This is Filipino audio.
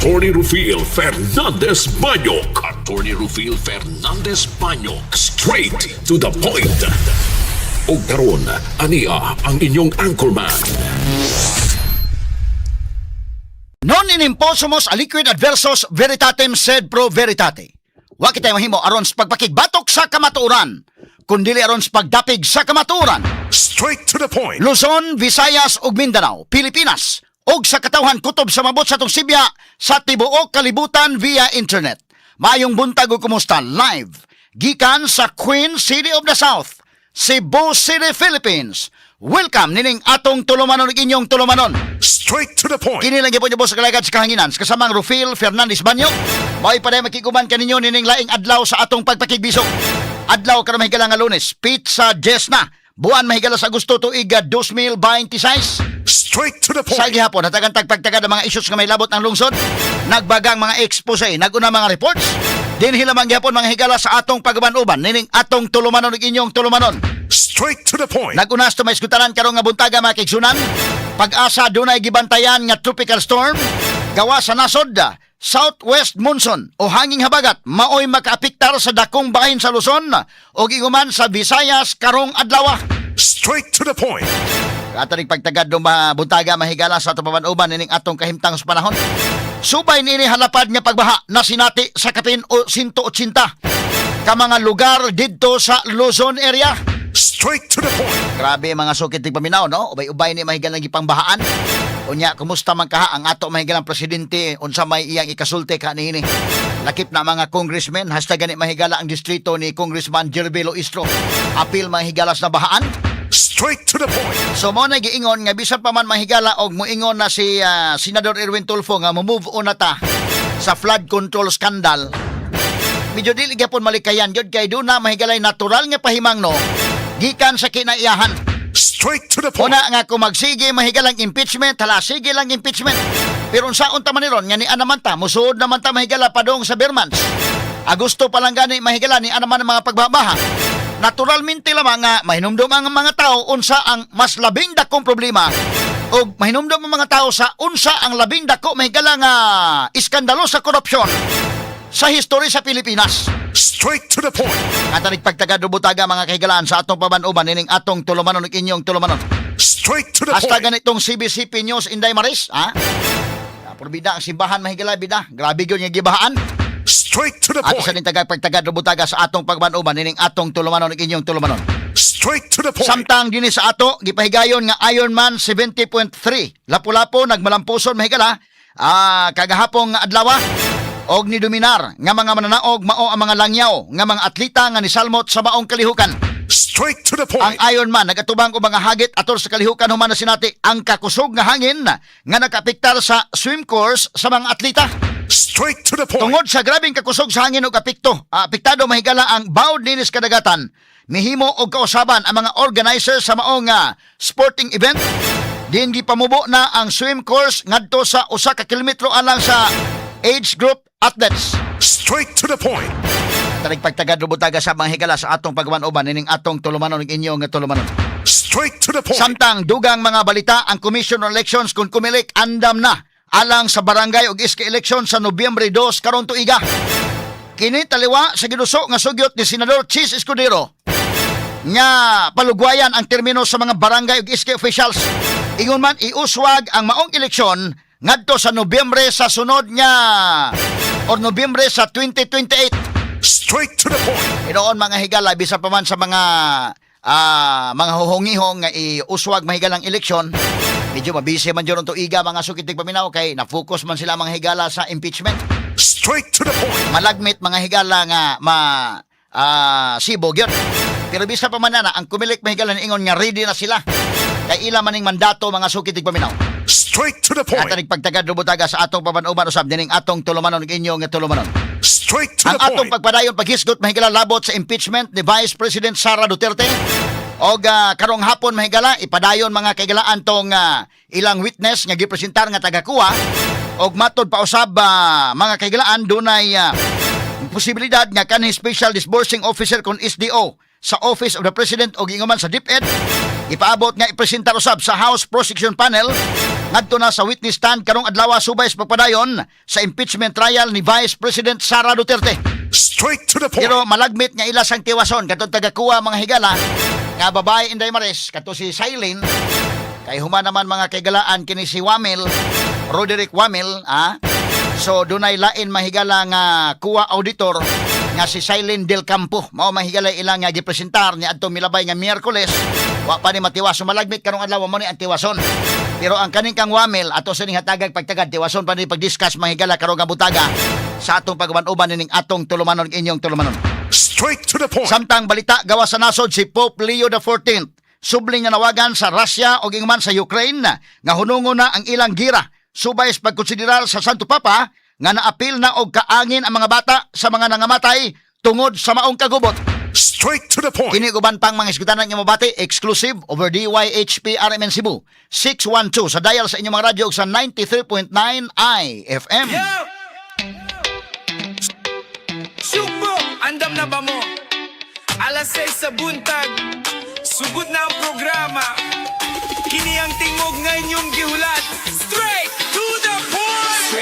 Attorney Rufil Fernandez Banyok. Attorney Rufil Fernandez Banyok. Straight to the point. O karon, ania ang inyong anchorman. Non inimposumos aliquid adversus veritatem sed pro veritate. Wa kitay mahimo aron sa pagpakigbatok sa kamatuoran, kundili aron sa pagdapig sa kamatuoran. Straight to the point. Luzon, Visayas ug Mindanao, Pilipinas, ug sa katawhan kutob sa mabot sa tong Sibya sa tibuok kalibutan via internet. Maayong buntag ug kumusta live gikan sa Queen City of the South, Cebu City, Philippines. Welcome nining atong tulumanon ug inyong tulumanon. Straight to the point. Kini lang gyapon sa kalagad sa kahanginan sa kasamang Rufil Fernandez Banyok. Mao'y paday makiguban kaninyo nining laing adlaw sa atong pagpakigbisog. Adlaw karon mahigala nga Lunes, pizza na. Buwan mahigala sa Agosto tuig 2026. Straight to the Sa point. gihapon hatagan tagpagtagad ang mga issues nga may labot ng lungsod. Nagbagang mga expose, naguna mga reports. Dinhi lamang gihapon mga higala sa atong pagaban-uban nining atong tulumanon ug inyong tulumanon. Straight to the point. Nagunas to may skutaran karong nga buntaga mga kigsunan. Pag-asa dunay gibantayan nga tropical storm gawa sa nasod southwest monsoon o hanging habagat maoy makaapektar sa dakong bahin sa Luzon o giguman sa Visayas karong adlaw. Straight to the point. Katanig pagtagad do buntaga mahigala sa atong pamanuban nining atong kahimtang sa panahon. Subay nini halapad nga pagbaha na sinati sa kapin o 180 ka mga lugar didto sa Luzon area. Straight to the point. Grabe mga sukit tig paminaw no. Ubay-ubay ni mahigalang gipangbahaan. Unya kumusta man kaha ang ato mahigalang presidente unsa may iyang ikasulti kanini. Lakip na mga congressmen hashtag gani mahigala ang distrito ni Congressman Jervelo Istro. Apil mahigalas na bahaan. Straight to the point. So mo na giingon nga bisan pa man mahigala og moingon na si Senador Erwin Tulfo nga mo-move on na ta sa flood control scandal. Medyo dili gyapon malikayan gyud kay do na mahigalay natural nga pahimang no gikan sa kinaiyahan. Straight to the point. Una nga kung magsige mahigalang impeachment, hala sige lang impeachment. Pero unsaon ta man niron nga ni naman ta musuod naman ta mahigala padong sa Bermans. Agosto pa lang gani mahigala ni naman ang mga pagbabaha. Naturalmente lamang nga mahinumdom ang mga tao unsa ang mas labing dakong problema o mahinumdom ang mga tao sa unsa ang labing dako mahigala nga iskandalo sa korupsyon sa history sa Pilipinas. Straight to the point. At nagpagtagad butaga mga kahigalaan sa atong pabanuban nining atong tulumanon ug inyong tulumanon. Straight to the Hasta point. ganitong CBCP News Inday Maris, ha? Purbida ang simbahan mahigala bida. Grabe gyud nga gibahaan. Straight to the At sa point. ning tagapagtagad butaga sa atong pagbanuban nining atong tulumanon ug inyong tulumanon. Straight to the point. Samtang dinhi sa ato gipahigayon nga Ironman 70.3. Lapu-lapu nagmalampuson mahigala kagahapon nga adlaw og ni dominar nga mga mananaog mao ang mga langyaw nga mga atleta nga nisalmot sa maong kalihukan. Straight to the Ang point. Ironman nagatubang og mga hagit atol sa kalihukan human na sinati ang kakusog nga hangin nga nakaapektar sa swim course sa mga atleta. Straight to the point. Tungod sa grabing kakusog sa hangin ug apektado mahigala ang bawod ninis kadagatan. Mihimo og kausaban ang mga organizers sa maong sporting event. Din gipamubo na ang swim course ngadto sa 1 ka kilometro alang sa age group athletes. Straight to the point. Tanigpagtagad butaga sa mga higala sa atong pagwan-uban nining atong tulumanon ug inyong nga tulumanon. Straight to the point. Samtang dugang mga balita ang Commission on Elections kung kumilik andam na alang sa barangay ug iska election sa Nobyembre 2 karon tuiga. Kini taliwa sa giduso nga sugyot ni Senador Chis Escudero nga palugwayan ang termino sa mga barangay ug iska officials. Ingon man iuswag ang maong eleksyon ngadto sa Nobyembre sa sunod nga or Nobyembre sa 2028. Straight to the point. Inoon mga higala bisan pa man sa mga huhongihong nga iuswag mahigalang eleksyon. Medyo mabisi man dyan tuiga mga sukitig paminaw kay na-focus man sila mga higala sa impeachment. Straight to the point. Malagmit mga higala nga sibog yun. Pero bisa pa man na ang kumilik mahigala ingon nga ready na sila. Kay ila maning mandato mga sukitig paminaw. Straight to the At point. nagpagtagad butaga sa atong papanuban usab dining atong tulumanon ug inyong nga tulumanon. Straight to Ang the atong point. pagpadayon paghisgot mahigala labot sa impeachment ni Vice President Sara Duterte. Og karong hapon mahigala ipadayon mga kaigalaan tong ilang witness nga gipresentar nga tagakuha og matod pa usab mga kaigalaan dunay posibilidad nga kanhi Special Disbursing Officer kon SDO sa Office of the President o ginguman sa DepEd ipaabot nga ipresentar usab sa House Prosecution Panel ngadto na sa witness stand karong adlaw subay sa pagpadayon sa impeachment trial ni Vice President Sara Duterte. Straight to the point. Pero malagmit nga ila sang tiwason katong tagakuha mga higala nga babae Inday Maris kato si Silene kay human naman mga kaigalaan kini si Wamil, Roderick Wamil, So dunay lain mahigala nga kuha auditor nga si Silene Del Campo. Mao mahigala ilang nga gipresentar ni adtong milabay nga Miyerkules. Wa pa ni matiwas malagmit karong adlaw mo ni ang tiwason. Pero ang kaning kang Wamil ato sa ning hatagag pagtagad tiwason pa ni pag-discuss mahigala karong nga butaga sa atong pagbanuban ning atong tulumanon inyong tulumanon. Straight to the point. Samtang balita gawa sa nasod si Pope Leo XIV subling nga nawagan sa Russia o ginguman sa Ukraine nga hunungo na ang ilang gira subay sa pagkonsiderar sa Santo Papa nga naapil na og kaangin ang mga bata sa mga nangamatay tungod sa maong kagubot. Straight to the point. Kini uban pang mga isgutanan nga mabati exclusive over DYHP RMN Cebu 612 sa dial sa inyong mga radyo ug sa 93.9 IFM. Supo, andam na ba mo? Alas 6 sa buntag, sugod na ang programa. Kini ang tingog nga inyong gihulat. Straight